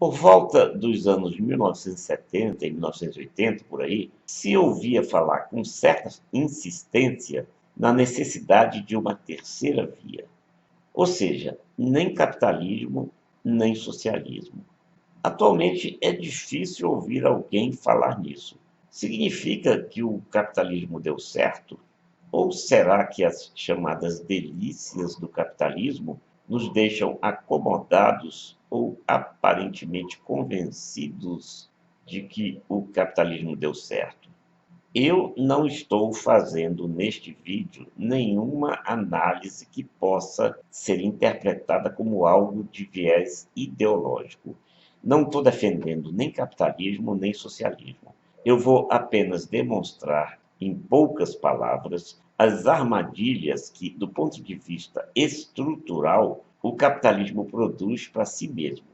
Por volta dos anos 1970 e 1980, por aí, se ouvia falar com certa insistência na necessidade de uma terceira via, ou seja, nem capitalismo, nem socialismo. Atualmente é difícil ouvir alguém falar nisso. Significa que o capitalismo deu certo? Ou será que as chamadas delícias do capitalismo nos deixam acomodados ou aparentemente convencidos de que o capitalismo deu certo? Eu não estou fazendo neste vídeo nenhuma análise que possa ser interpretada como algo de viés ideológico. Não estou defendendo nem capitalismo nem socialismo. Eu vou apenas demonstrar, em poucas palavras, as armadilhas que, do ponto de vista estrutural, o capitalismo produz para si mesmo.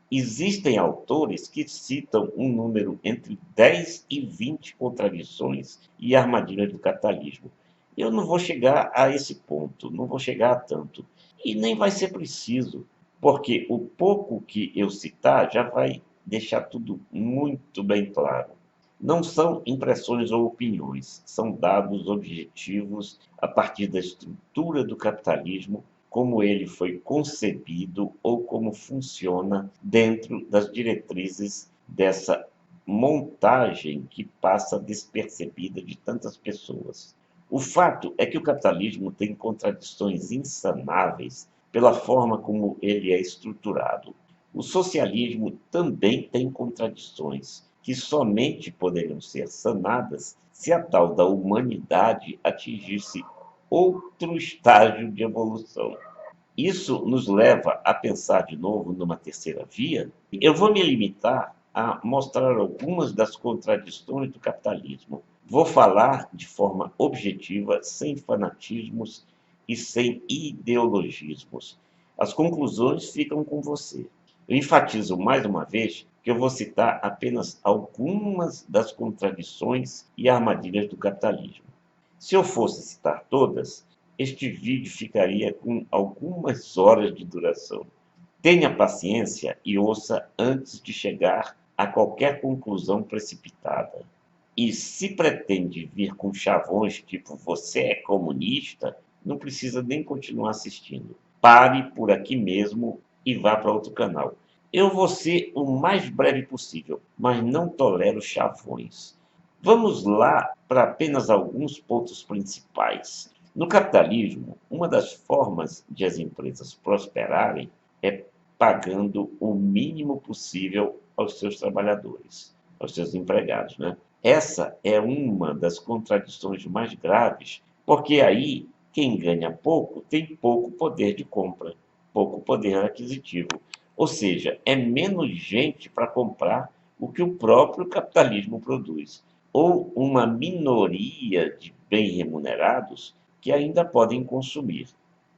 Existem autores que citam um número entre 10 e 20 contradições e armadilhas do capitalismo. Eu não vou chegar a esse ponto, não vou chegar a tanto. E nem vai ser preciso, porque o pouco que eu citar já vai deixar tudo muito bem claro. Não são impressões ou opiniões, são dados objetivos a partir da estrutura do capitalismo, como ele foi concebido ou como funciona dentro das diretrizes dessa montagem que passa despercebida de tantas pessoas. O fato é que o capitalismo tem contradições insanáveis pela forma como ele é estruturado. O socialismo também tem contradições que somente poderiam ser sanadas se a tal da humanidade atingisse outro estágio de evolução. Isso nos leva a pensar de novo numa terceira via. Eu vou me limitar a mostrar algumas das contradições do capitalismo. Vou falar de forma objetiva, sem fanatismos e sem ideologismos. As conclusões ficam com você. Eu enfatizo mais uma vez que eu vou citar apenas algumas das contradições e armadilhas do capitalismo. Se eu fosse citar todas, este vídeo ficaria com algumas horas de duração. Tenha paciência e ouça antes de chegar a qualquer conclusão precipitada. E se pretende vir com chavões tipo você é comunista, não precisa nem continuar assistindo. Pare por aqui mesmo e vá para outro canal. Eu vou ser o mais breve possível, mas não tolero chavões. Vamos lá para apenas alguns pontos principais. No capitalismo, uma das formas de as empresas prosperarem é pagando o mínimo possível aos seus trabalhadores, aos seus empregados, né? Essa é uma das contradições mais graves, porque aí quem ganha pouco tem pouco poder de compra, pouco poder aquisitivo. Ou seja, é menos gente para comprar o que o próprio capitalismo produz, ou uma minoria de bem remunerados que ainda podem consumir.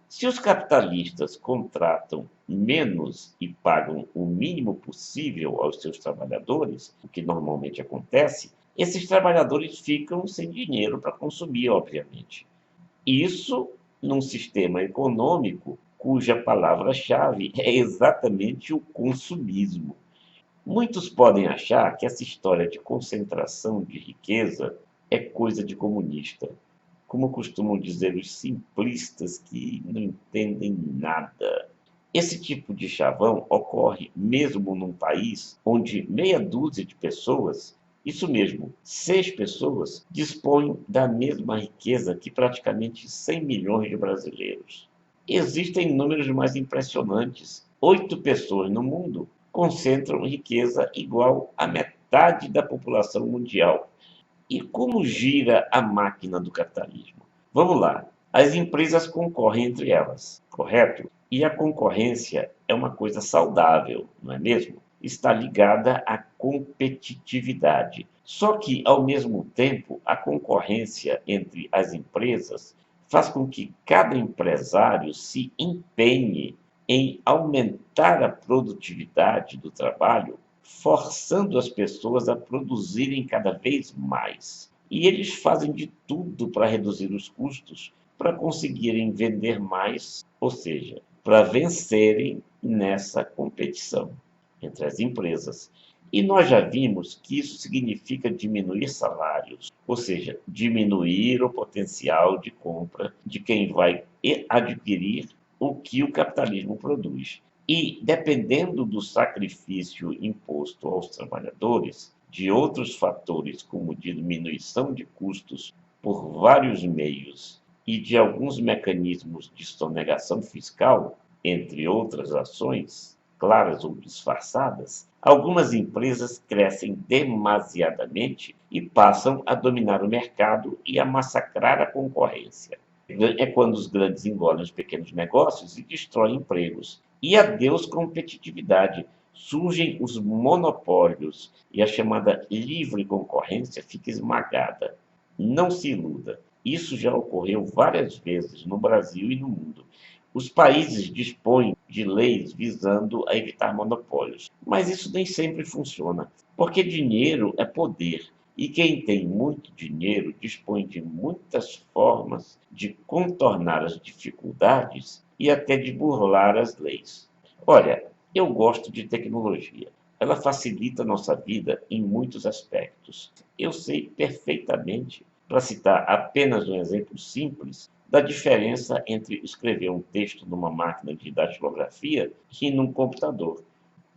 Se os capitalistas contratam menos e pagam o mínimo possível aos seus trabalhadores, o que normalmente acontece, esses trabalhadores ficam sem dinheiro para consumir, obviamente. Isso num sistema econômico cuja palavra-chave é exatamente o consumismo. Muitos podem achar que essa história de concentração de riqueza é coisa de comunista, como costumam dizer os simplistas que não entendem nada. Esse tipo de chavão ocorre mesmo num país onde meia dúzia de pessoas, isso mesmo, 6 pessoas, dispõem da mesma riqueza que praticamente 100 milhões de brasileiros. Existem números mais impressionantes. 8 pessoas no mundo concentram riqueza igual à metade da população mundial. E como gira a máquina do capitalismo? Vamos lá. As empresas concorrem entre elas, correto? E a concorrência é uma coisa saudável, não é mesmo? Está ligada à competitividade. Só que, ao mesmo tempo, a concorrência entre as empresas faz com que cada empresário se empenhe em aumentar a produtividade do trabalho, forçando as pessoas a produzirem cada vez mais. E eles fazem de tudo para reduzir os custos, para conseguirem vender mais, ou seja, para vencerem nessa competição. entre as empresas. E nós já vimos que isso significa diminuir salários, ou seja, diminuir o potencial de compra de quem vai adquirir o que o capitalismo produz. E, dependendo do sacrifício imposto aos trabalhadores, de outros fatores, como diminuição de custos por vários meios e de alguns mecanismos de sonegação fiscal, entre outras ações, claras ou disfarçadas, algumas empresas crescem demasiadamente e passam a dominar o mercado e a massacrar a concorrência. É quando os grandes engolem os pequenos negócios e destroem empregos. E adeus competitividade. Surgem os monopólios e a chamada livre concorrência fica esmagada. Não se iluda. Isso já ocorreu várias vezes no Brasil e no mundo. Os países dispõem de leis visando a evitar monopólios, mas isso nem sempre funciona, porque dinheiro é poder. E quem tem muito dinheiro dispõe de muitas formas de contornar as dificuldades e até de burlar as leis. Olha, eu gosto de tecnologia. Ela facilita a nossa vida em muitos aspectos. Eu sei perfeitamente, para citar apenas um exemplo simples, da diferença entre escrever um texto numa máquina de datilografia e num computador.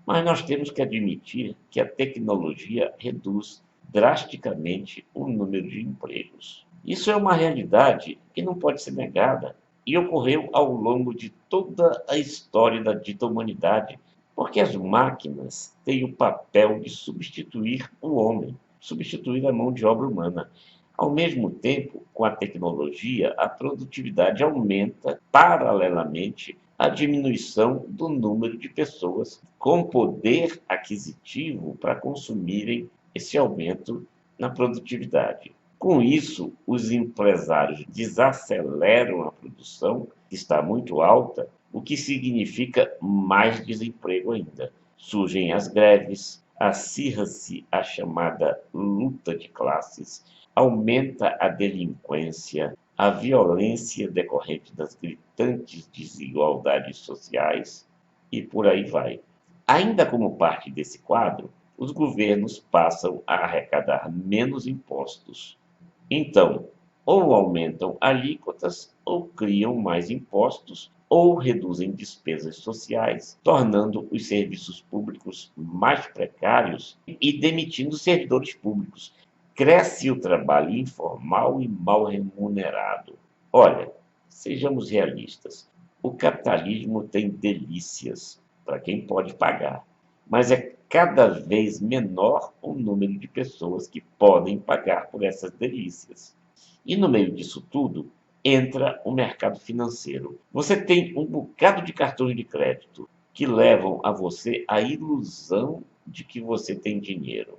Mas nós temos que admitir que a tecnologia reduz drasticamente o número de empregos. Isso é uma realidade que não pode ser negada e ocorreu ao longo de toda a história da dita humanidade, porque as máquinas têm o papel de substituir o homem, substituir a mão de obra humana. Ao mesmo tempo, com a tecnologia, a produtividade aumenta paralelamente à diminuição do número de pessoas com poder aquisitivo para consumirem esse aumento na produtividade. Com isso, os empresários desaceleram a produção, que está muito alta, o que significa mais desemprego ainda. Surgem as greves, acirra-se a chamada luta de classes, aumenta a delinquência, a violência decorrente das gritantes desigualdades sociais e por aí vai. Ainda como parte desse quadro, os governos passam a arrecadar menos impostos. Então, ou aumentam alíquotas, ou criam mais impostos, ou reduzem despesas sociais, tornando os serviços públicos mais precários e demitindo servidores públicos. Cresce o trabalho informal e mal remunerado. Olha, sejamos realistas. O capitalismo tem delícias para quem pode pagar, mas é cada vez menor o número de pessoas que podem pagar por essas delícias. E no meio disso tudo, entra o mercado financeiro. Você tem um bocado de cartões de crédito que levam a você a ilusão de que você tem dinheiro.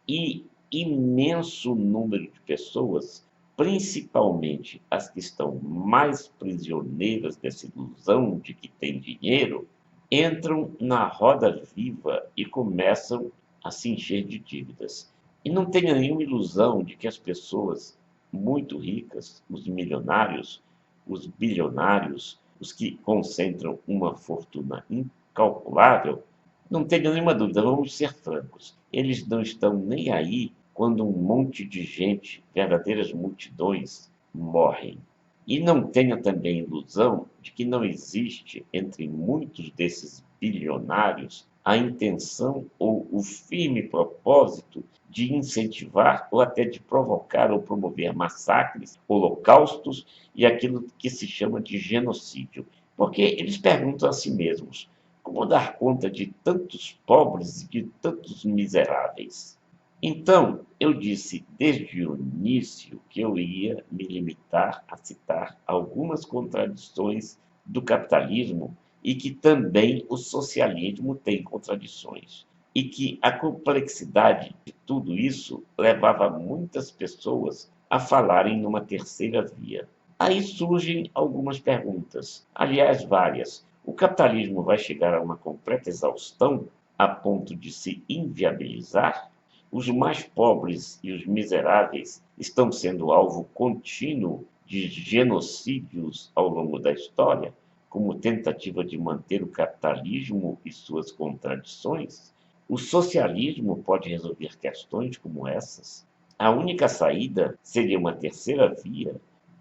E imenso número de pessoas, principalmente as que estão mais prisioneiras dessa ilusão de que têm dinheiro, entram na roda viva e começam a se encher de dívidas. E não tenha nenhuma ilusão de que as pessoas muito ricas, os milionários, os bilionários, os que concentram uma fortuna incalculável, não tenha nenhuma dúvida, vamos ser francos, eles não estão nem aí quando um monte de gente, verdadeiras multidões, morrem. E não tenha também ilusão de que não existe entre muitos desses bilionários a intenção ou o firme propósito de incentivar ou até de provocar ou promover massacres, holocaustos e aquilo que se chama de genocídio. Porque eles perguntam a si mesmos: como dar conta de tantos pobres e de tantos miseráveis? Então, eu disse desde o início que eu ia me limitar a citar algumas contradições do capitalismo e que também o socialismo tem contradições. E que a complexidade de tudo isso levava muitas pessoas a falarem numa terceira via. Aí surgem algumas perguntas, aliás, várias. O capitalismo vai chegar a uma completa exaustão a ponto de se inviabilizar? Os mais pobres e os miseráveis estão sendo alvo contínuo de genocídios ao longo da história, como tentativa de manter o capitalismo e suas contradições? O socialismo pode resolver questões como essas? A única saída seria uma terceira via,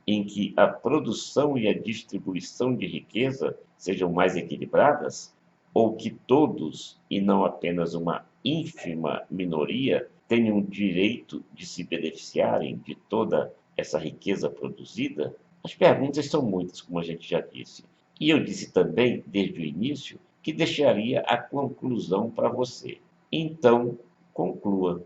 em que a produção e a distribuição de riqueza sejam mais equilibradas? Ou que todos, e não apenas uma ínfima minoria, tenham o direito de se beneficiarem de toda essa riqueza produzida? As perguntas são muitas, como a gente já disse. E eu disse também, desde o início, que deixaria a conclusão para você. Então, conclua.